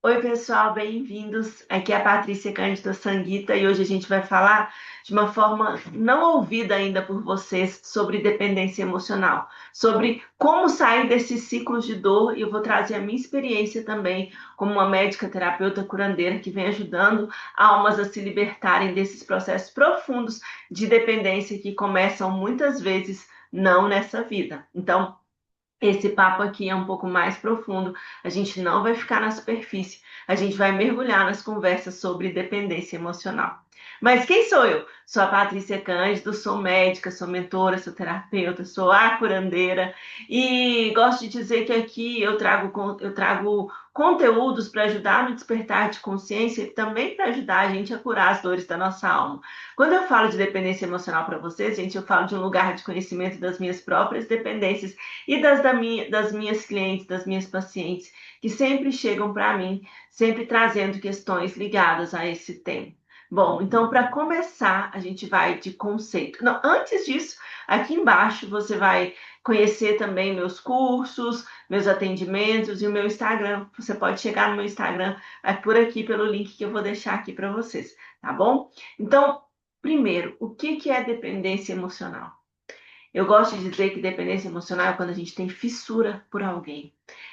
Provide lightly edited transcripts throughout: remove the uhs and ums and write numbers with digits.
Oi, pessoal, bem-vindos. Aqui é a Patrícia Cândido Sanguita e hoje a gente vai falar de uma forma não ouvida ainda por vocês sobre dependência emocional, sobre como sair desses ciclos de dor e eu vou trazer a minha experiência também como uma médica terapeuta curandeira que vem ajudando almas a se libertarem desses processos profundos de dependência que começam muitas vezes não nessa vida. Então, esse papo aqui é um pouco mais profundo. A gente não vai ficar na superfície. A gente vai mergulhar nas conversas sobre dependência emocional. Mas quem sou eu? Sou a Patrícia Cândido, sou médica, sou mentora, sou terapeuta, sou a curandeira e gosto de dizer que aqui eu trago conteúdos para ajudar no despertar de consciência e também para ajudar a gente a curar as dores da nossa alma. Quando eu falo de dependência emocional para vocês, gente, eu falo de um lugar de conhecimento das minhas próprias dependências e das minhas clientes, das minhas pacientes, que sempre chegam para mim, sempre trazendo questões ligadas a esse tema. Bom, então para começar, a gente vai de conceito. Não, antes disso, aqui embaixo você vai conhecer também meus cursos, meus atendimentos e o meu Instagram. Você pode chegar no meu Instagram por aqui pelo link que eu vou deixar aqui para vocês, tá bom? Então, primeiro, o que é dependência emocional? Eu gosto de dizer que dependência emocional é quando a gente tem fissura por alguém.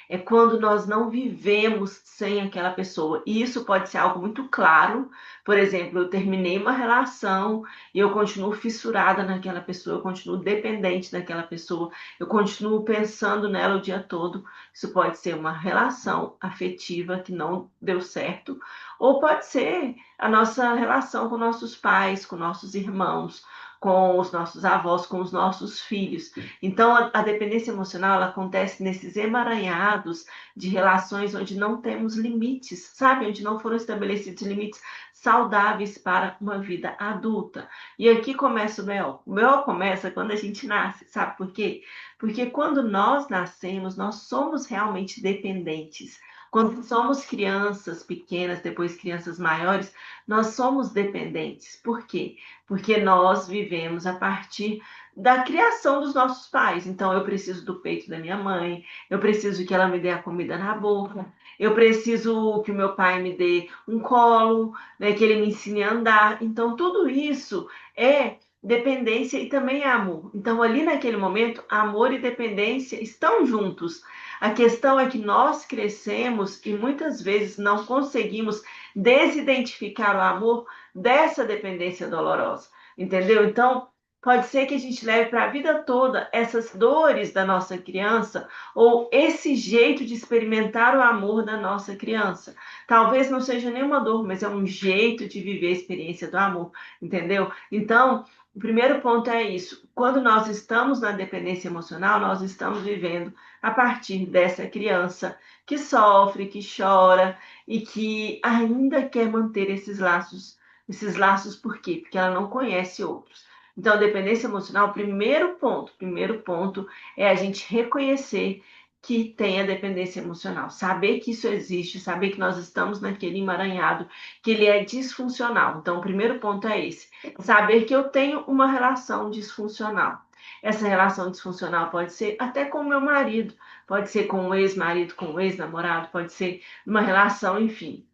É quando nós não vivemos sem aquela pessoa. E isso pode ser algo muito claro. Por exemplo, eu terminei uma relação e eu continuo fissurada naquela pessoa, eu continuo dependente daquela pessoa, eu continuo pensando nela o dia todo. Isso pode ser uma relação afetiva que não deu certo, ou pode ser a nossa relação com nossos pais, com nossos irmãos, com os nossos avós, com os nossos filhos. Então, a dependência emocional ela acontece nesses emaranhados de relações onde não temos limites, sabe? Onde não foram estabelecidos limites saudáveis para uma vida adulta. E aqui começa o B.O. O B.O. começa quando a gente nasce, sabe por quê? Porque quando nós nascemos, nós somos realmente dependentes. Quando somos crianças pequenas, depois crianças maiores, nós somos dependentes. Por quê? Porque nós vivemos a partir da criação dos nossos pais. Então, eu preciso do peito da minha mãe, eu preciso que ela me dê a comida na boca, eu preciso que o meu pai me dê um colo, né, que ele me ensine a andar. Então, tudo isso é dependência e também é amor. Então, ali naquele momento, amor e dependência estão juntos. A questão é que nós crescemos e muitas vezes não conseguimos desidentificar o amor dessa dependência dolorosa, entendeu? Então, pode ser que a gente leve para a vida toda essas dores da nossa criança ou esse jeito de experimentar o amor da nossa criança. Talvez não seja nenhuma dor, mas é um jeito de viver a experiência do amor, entendeu? Então, o primeiro ponto é isso. Quando nós estamos na dependência emocional, nós estamos vivendo a partir dessa criança que sofre, que chora e que ainda quer manter esses laços. Esses laços por quê? Porque ela não conhece outros. Então, a dependência emocional, primeiro ponto é a gente reconhecer que tem a dependência emocional, saber que isso existe, saber que nós estamos naquele emaranhado, que ele é disfuncional. Então, o primeiro ponto é esse, saber que eu tenho uma relação disfuncional. Essa relação disfuncional pode ser até com o meu marido, pode ser com o ex-marido, com o ex-namorado, pode ser uma relação, enfim,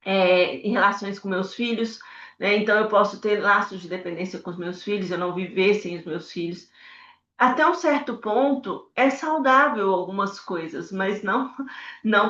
em relações com meus filhos, né? Então eu posso ter laços de dependência com os meus filhos, eu não viver sem os meus filhos. Até um certo ponto é saudável algumas coisas, mas não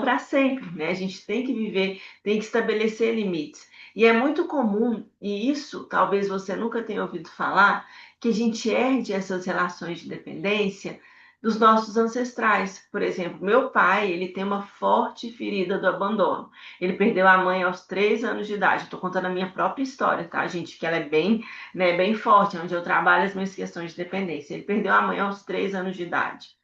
para sempre, né? A gente tem que viver, tem que estabelecer limites. E é muito comum, e isso talvez você nunca tenha ouvido falar, que a gente herde essas relações de dependência dos nossos ancestrais. Por exemplo, meu pai, ele tem uma forte ferida do abandono. Ele perdeu a mãe aos 3 anos de idade. Estou contando a minha própria história, tá, gente? Que ela é bem, né, bem forte, onde eu trabalho as minhas questões de dependência. Ele perdeu a mãe aos 3 anos de idade.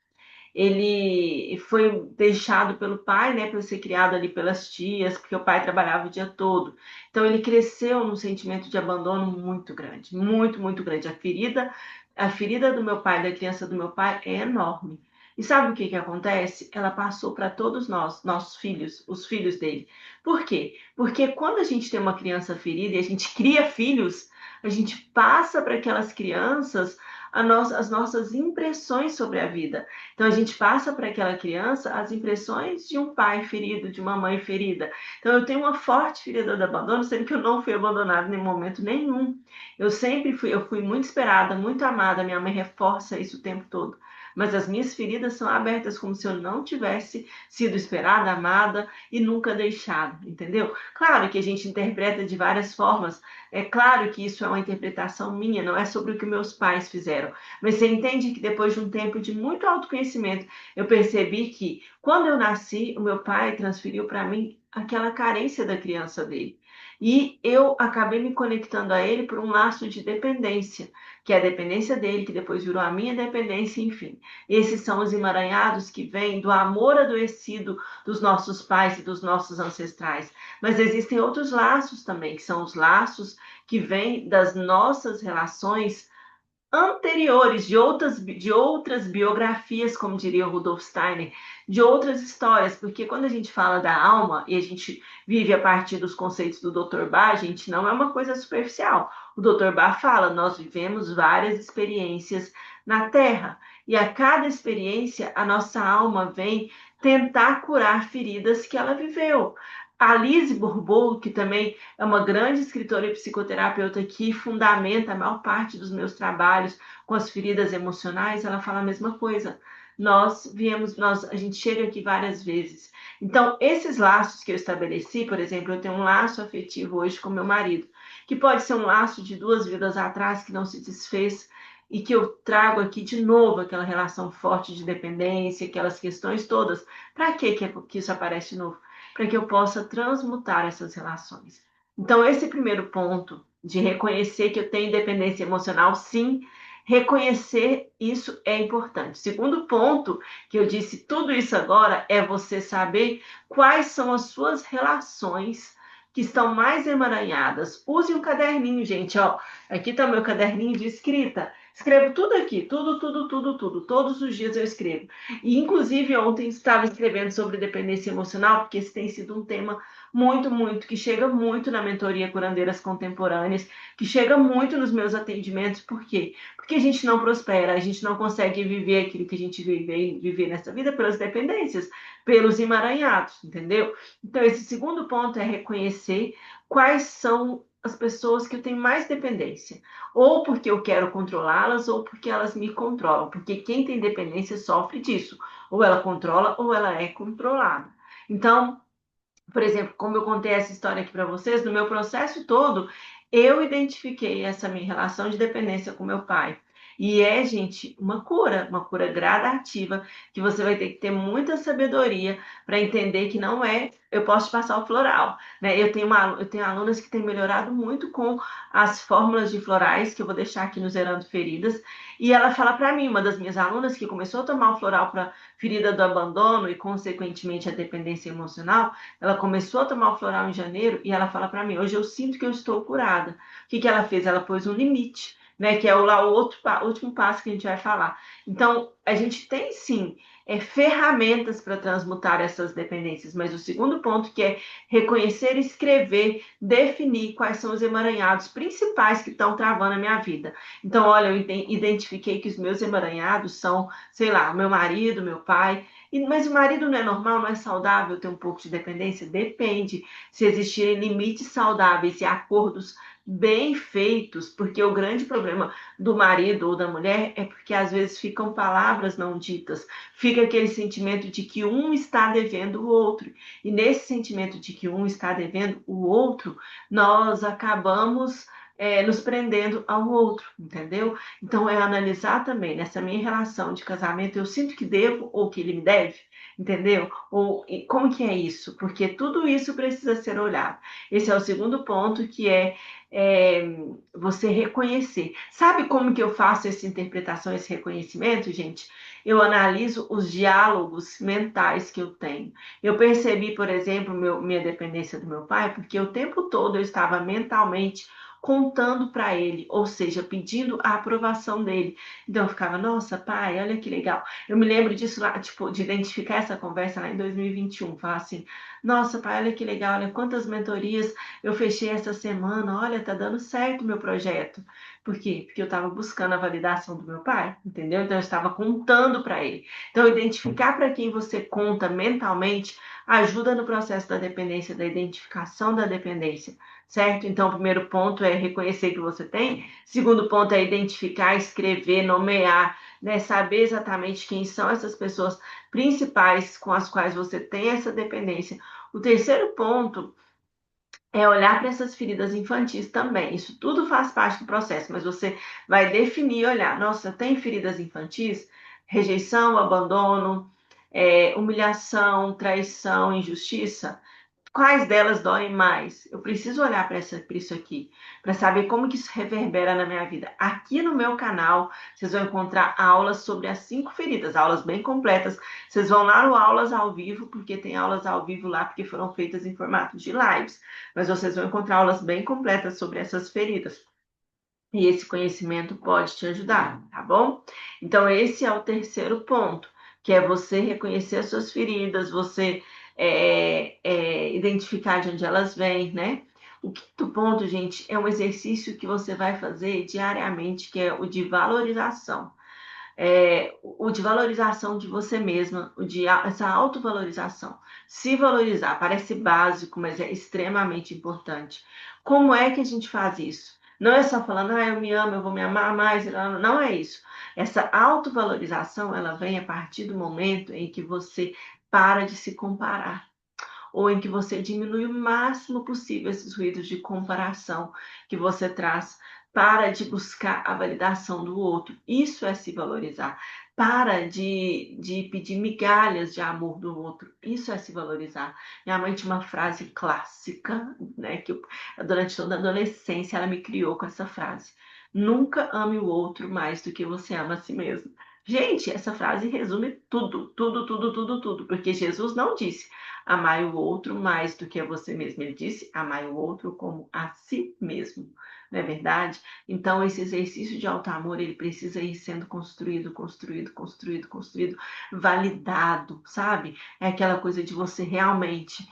Ele foi deixado pelo pai, né, para ser criado ali pelas tias, porque o pai trabalhava o dia todo. Então ele cresceu num sentimento de abandono muito grande, muito, muito grande. A ferida do meu pai, da criança do meu pai, é enorme. E sabe o que que acontece? Ela passou para todos nós, nossos filhos, os filhos dele. Por quê? Porque quando a gente tem uma criança ferida e a gente cria filhos, a gente passa para aquelas crianças as nossas impressões sobre a vida. Então, a gente passa para aquela criança as impressões de um pai ferido, de uma mãe ferida. Então, eu tenho uma forte ferida do abandono, sendo que eu não fui abandonada em momento nenhum. Eu fui muito esperada, muito amada, minha mãe reforça isso o tempo todo. Mas as minhas feridas são abertas como se eu não tivesse sido esperada, amada e nunca deixada, entendeu? Claro que a gente interpreta de várias formas, é claro que isso é uma interpretação minha, não é sobre o que meus pais fizeram, mas você entende que depois de um tempo de muito autoconhecimento, eu percebi que quando eu nasci, o meu pai transferiu para mim aquela carência da criança dele. E eu acabei me conectando a ele por um laço de dependência, que é a dependência dele, que depois virou a minha dependência, enfim. Esses são os emaranhados que vêm do amor adoecido dos nossos pais e dos nossos ancestrais. Mas existem outros laços também, que são os laços que vêm das nossas relações anteriores, de outras biografias, como diria o Rudolf Steiner, de outras histórias, porque quando a gente fala da alma e a gente vive a partir dos conceitos do Dr. Bach, a gente não é uma coisa superficial. O Dr. Bach fala, nós vivemos várias experiências na Terra, e a cada experiência a nossa alma vem tentar curar feridas que ela viveu. A Lise Bourbeau, que também é uma grande escritora e psicoterapeuta que fundamenta a maior parte dos meus trabalhos com as feridas emocionais, ela fala a mesma coisa. A gente chega aqui várias vezes. Então, esses laços que eu estabeleci, por exemplo, eu tenho um laço afetivo hoje com meu marido, que pode ser um laço de 2 vidas atrás que não se desfez e que eu trago aqui de novo aquela relação forte de dependência, aquelas questões todas. Para que isso aparece de novo? Para que eu possa transmutar essas relações. Então, esse primeiro ponto de reconhecer que eu tenho dependência emocional, sim, reconhecer isso é importante. Segundo ponto, que eu disse tudo isso agora, é você saber quais são as suas relações que estão mais emaranhadas. Use um caderninho, gente, ó. Aqui está o meu caderninho de escrita. Escrevo tudo aqui, tudo, tudo, tudo, tudo. Todos os dias eu escrevo. E, inclusive, ontem estava escrevendo sobre dependência emocional, porque esse tem sido um tema muito, muito, que chega muito na mentoria Curandeiras Contemporâneas, que chega muito nos meus atendimentos. Por quê? Porque a gente não prospera, a gente não consegue viver aquilo que a gente viver nessa vida pelas dependências, pelos emaranhados, entendeu? Então, esse segundo ponto é reconhecer quais são as pessoas que eu tenho mais dependência, ou porque eu quero controlá-las, ou porque elas me controlam, porque quem tem dependência sofre disso, ou ela controla, ou ela é controlada. Então, por exemplo, como eu contei essa história aqui para vocês, no meu processo todo, eu identifiquei essa minha relação de dependência com meu pai. E é, gente, uma cura gradativa, que você vai ter que ter muita sabedoria para entender que não é, eu posso te passar o floral, né? Eu tenho alunas que têm melhorado muito com as fórmulas de florais, que eu vou deixar aqui no Zerando Feridas, e ela fala para mim, uma das minhas alunas que começou a tomar o floral para ferida do abandono e, consequentemente, a dependência emocional, ela começou a tomar o floral em janeiro e ela fala para mim, hoje eu sinto que eu estou curada. O que que ela fez? Ela pôs um limite, né? Que é o último passo que a gente vai falar. Então, a gente tem sim ferramentas para transmutar essas dependências, mas o segundo ponto que é reconhecer, escrever, definir quais são os emaranhados principais que estão travando a minha vida. Então, olha, eu identifiquei que os meus emaranhados são, sei lá, meu marido, meu pai, mas o marido não é normal, não é saudável ter um pouco de dependência? Depende. Se existirem limites saudáveis e acordos bem feitos, porque o grande problema do marido ou da mulher é porque às vezes ficam palavras não ditas, fica aquele sentimento de que um está devendo o outro. E nesse sentimento de que um está devendo o outro, nós acabamos nos prendendo ao outro, entendeu? Então, é analisar também, nessa minha relação de casamento, eu sinto que devo ou que ele me deve, entendeu? Ou como que é isso? Porque tudo isso precisa ser olhado. Esse é o segundo ponto, que é você reconhecer. Sabe como que eu faço essa interpretação, esse reconhecimento, gente? Eu analiso os diálogos mentais que eu tenho. Eu percebi, por exemplo, minha dependência do meu pai, porque o tempo todo eu estava mentalmente contando para ele, ou seja, pedindo a aprovação dele. Então eu ficava, nossa, pai, olha que legal. Eu me lembro disso lá, tipo, de identificar essa conversa lá em 2021, falar assim, nossa, pai, olha que legal, olha quantas mentorias eu fechei essa semana, olha, tá dando certo o meu projeto. Por quê? Porque eu estava buscando a validação do meu pai, entendeu? Então eu estava contando para ele. Então, identificar para quem você conta mentalmente ajuda no processo da dependência, da identificação da dependência, certo? Então, o primeiro ponto é reconhecer que você tem. Segundo ponto é identificar, escrever, nomear, né? Saber exatamente quem são essas pessoas principais com as quais você tem essa dependência. O terceiro ponto é olhar para essas feridas infantis também. Isso tudo faz parte do processo, mas você vai definir, olhar, nossa, tem feridas infantis? Rejeição, abandono, humilhação, traição, injustiça? Quais delas doem mais? Eu preciso olhar para isso aqui, para saber como que isso reverbera na minha vida. Aqui no meu canal, vocês vão encontrar aulas sobre as 5 feridas, aulas bem completas. Vocês vão lá no Aulas ao Vivo, porque tem aulas ao vivo lá, porque foram feitas em formato de lives. Mas vocês vão encontrar aulas bem completas sobre essas feridas. E esse conhecimento pode te ajudar, tá bom? Então, esse é o terceiro ponto, que é você reconhecer as suas feridas, você identificar de onde elas vêm, né? O quinto ponto, gente, é um exercício que você vai fazer diariamente, que é o de valorização. O de valorização de você mesma, essa autovalorização. Se valorizar parece básico, mas é extremamente importante. Como é que a gente faz isso? Não é só falando, eu me amo, eu vou me amar mais. Não é isso. Essa autovalorização, ela vem a partir do momento em que você para de se comparar ou em que você diminui o máximo possível esses ruídos de comparação que você traz. Para de buscar a validação do outro. Isso é se valorizar. Para de pedir migalhas de amor do outro. Isso é se valorizar. Minha mãe tinha uma frase clássica, né? Que durante toda a adolescência ela me criou com essa frase. Nunca ame o outro mais do que você ama a si mesmo. Gente, essa frase resume tudo, tudo, tudo, tudo, tudo. Porque Jesus não disse amai o outro mais do que a você mesmo. Ele disse, amai o outro como a si mesmo. Não é verdade? Então, esse exercício de auto-amor, ele precisa ir sendo construído, construído, construído, construído, validado, sabe? É aquela coisa de você realmente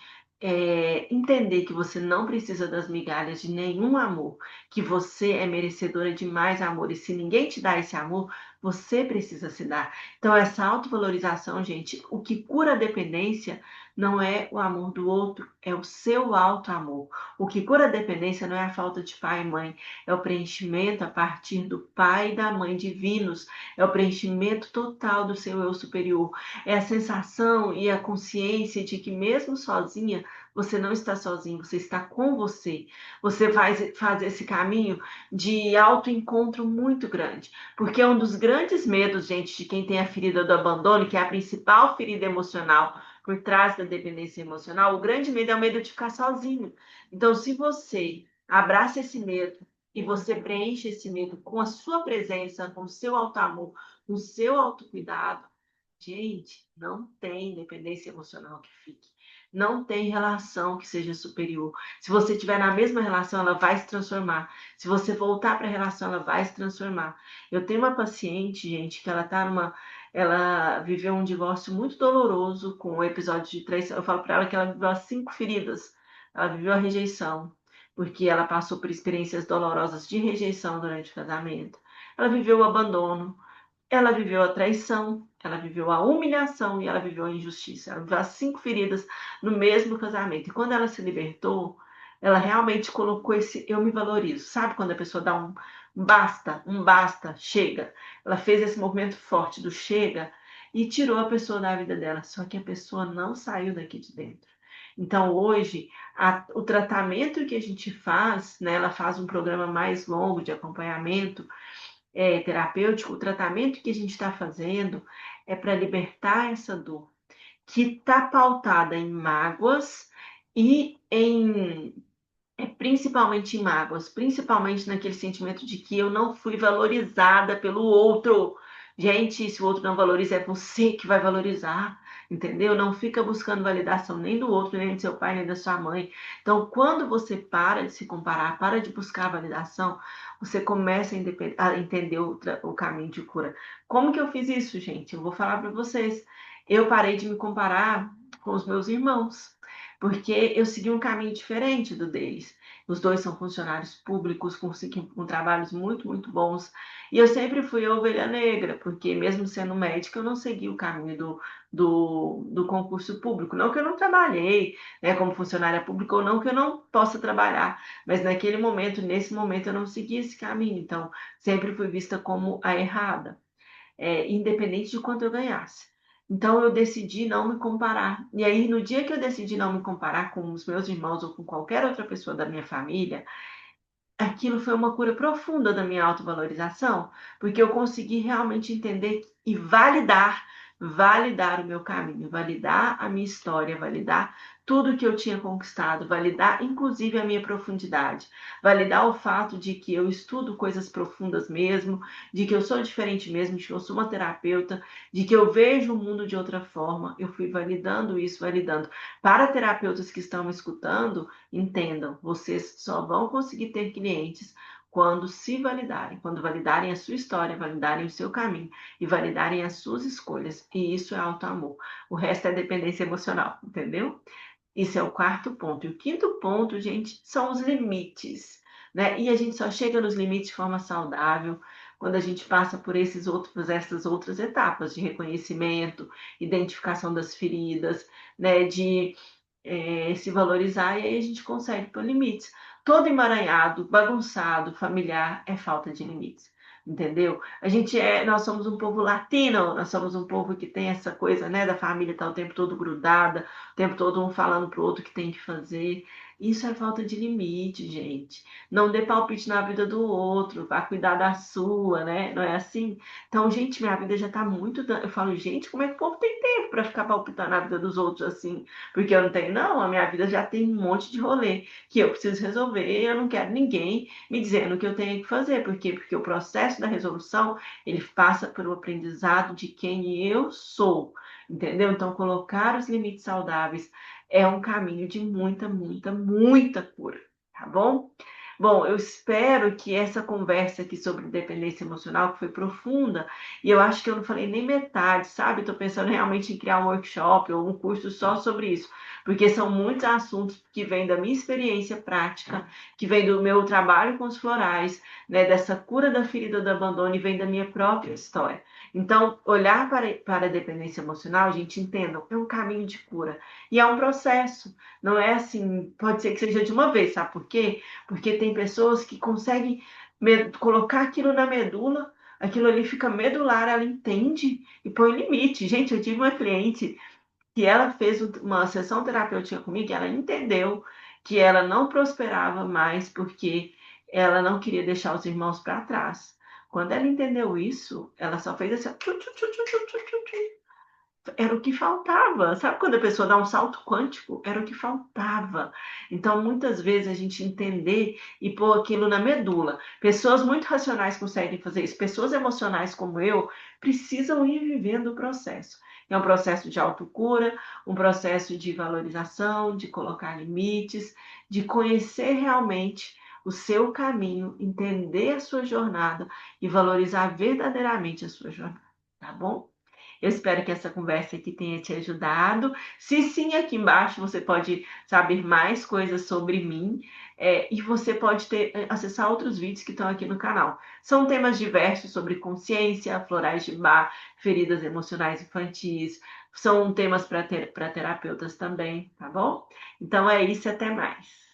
entender que você não precisa das migalhas de nenhum amor, que você é merecedora de mais amor, e se ninguém te dá esse amor, você precisa se dar. Então, essa autovalorização, gente, o que cura a dependência não é o amor do outro, é o seu auto-amor. O que cura a dependência não é a falta de pai e mãe, é o preenchimento a partir do pai e da mãe divinos, é o preenchimento total do seu eu superior, é a sensação e a consciência de que mesmo sozinha, você não está sozinho, você está com você. Você vai fazer esse caminho de autoencontro muito grande, porque é um dos grandes medos, gente, de quem tem a ferida do abandono, que é a principal ferida emocional por trás da dependência emocional, o grande medo é o medo de ficar sozinho. Então, se você abraça esse medo e você preenche esse medo com a sua presença, com o seu auto-amor, com o seu autocuidado, gente, não tem dependência emocional que fique. Não tem relação que seja superior. Se você estiver na mesma relação, ela vai se transformar. Se você voltar para a relação, ela vai se transformar. Eu tenho uma paciente, gente, que ela viveu um divórcio muito doloroso com o episódio de traição. Eu falo para ela que ela viveu as 5 feridas. Ela viveu a rejeição, porque ela passou por experiências dolorosas de rejeição durante o casamento. Ela viveu o abandono, ela viveu a traição, ela viveu a humilhação e ela viveu a injustiça. Ela viveu as 5 feridas no mesmo casamento. E quando ela se libertou, ela realmente colocou esse eu me valorizo. Sabe quando a pessoa dá um basta, chega. Ela fez esse movimento forte do chega e tirou a pessoa da vida dela. Só que a pessoa não saiu daqui de dentro. Então, hoje, o tratamento que a gente faz, né, ela faz um programa mais longo de acompanhamento terapêutico, o tratamento que a gente está fazendo é para libertar essa dor, que está pautada em mágoas e principalmente em mágoas, principalmente naquele sentimento de que eu não fui valorizada pelo outro. Gente, se o outro não valoriza, é você que vai valorizar. entendeu? Não fica buscando validação nem do outro, nem do seu pai, nem da sua mãe. Então, quando você para de se comparar, para de buscar validação, você começa a entender o caminho de cura. Como que eu fiz isso, gente? Eu vou falar para vocês. Eu parei de me comparar com os meus irmãos, porque eu segui um caminho diferente do deles. Os dois são funcionários públicos com trabalhos muito, muito bons. E eu sempre fui a ovelha negra, porque mesmo sendo médica, eu não segui o caminho do concurso público. Não que eu não trabalhei, né, como funcionária pública, ou não que eu não possa trabalhar, mas naquele momento, nesse momento, eu não segui esse caminho. Então, sempre fui vista como a errada, independente de quanto eu ganhasse. Então, eu decidi não me comparar. E aí, no dia que eu decidi não me comparar com os meus irmãos ou com qualquer outra pessoa da minha família, aquilo foi uma cura profunda da minha autovalorização, porque eu consegui realmente entender e validar o meu caminho, validar a minha história, validar tudo que eu tinha conquistado, validar inclusive a minha profundidade, validar o fato de que eu estudo coisas profundas mesmo, de que eu sou diferente mesmo, de que eu sou uma terapeuta, de que eu vejo o mundo de outra forma. Eu fui validando isso, validando. Para terapeutas que estão me escutando, entendam, vocês só vão conseguir ter clientes quando se validarem, quando validarem a sua história, validarem o seu caminho e validarem as suas escolhas. E isso é auto-amor. O resto é dependência emocional, entendeu? Esse é o quarto ponto. E o quinto ponto, gente, são os limites, né? E a gente só chega nos limites de forma saudável quando a gente passa por essas outras etapas de reconhecimento, identificação das feridas, né? De se valorizar, e aí a gente consegue pôr limites. Todo emaranhado, bagunçado, familiar é falta de limites. Entendeu? Nós somos um povo latino, nós somos um povo que tem essa coisa, né, da família estar o tempo todo grudada, o tempo todo um falando pro outro que tem que fazer. Isso é falta de limite, gente. Não dê palpite na vida do outro, vá cuidar da sua, né? Não é assim? Então, gente, minha vida já tá muito. Eu falo, gente, como é que o povo tem tempo para ficar palpitando na vida dos outros assim? Porque eu não tenho, não, a minha vida já tem um monte de rolê que eu preciso resolver. Eu não quero ninguém me dizendo o que eu tenho que fazer. Por quê? Porque o processo da resolução, ele passa pelo aprendizado de quem eu sou, entendeu? Então, colocar os limites saudáveis é um caminho de muita, muita, muita cura, tá bom? Bom, eu espero que essa conversa aqui sobre dependência emocional, que foi profunda, e eu acho que eu não falei nem metade, sabe? Estou pensando realmente em criar um workshop ou um curso só sobre isso, porque são muitos assuntos que vêm da minha experiência prática, que vem do meu trabalho com os florais, né? Dessa cura da ferida do abandono e vem da minha própria história. Então, olhar para a dependência emocional, gente, entendam, é um caminho de cura. E é um processo. Não é assim, pode ser que seja de uma vez, sabe por quê? Porque tem pessoas que conseguem colocar aquilo na medula, aquilo ali fica medular, ela entende e põe limite. Gente, eu tive uma cliente que ela fez uma sessão terapêutica comigo, e ela entendeu que ela não prosperava mais porque ela não queria deixar os irmãos para trás. Quando ela entendeu isso, ela só fez assim, tchu, tchu, tchu, tchu, tchu, tchu, tchu. Era o que faltava. Sabe quando a pessoa dá um salto quântico? Era o que faltava. Então, muitas vezes, a gente entender e pôr aquilo na medula. Pessoas muito racionais conseguem fazer isso. Pessoas emocionais como eu precisam ir vivendo o processo. É um processo de autocura, um processo de valorização, de colocar limites, de conhecer realmente o seu caminho, entender a sua jornada e valorizar verdadeiramente a sua jornada. Tá bom? Eu espero que essa conversa aqui tenha te ajudado. Se sim, aqui embaixo você pode saber mais coisas sobre mim, e você pode acessar outros vídeos que estão aqui no canal. São temas diversos sobre consciência, florais de bar, feridas emocionais infantis. São temas para terapeutas também, tá bom? Então é isso, até mais.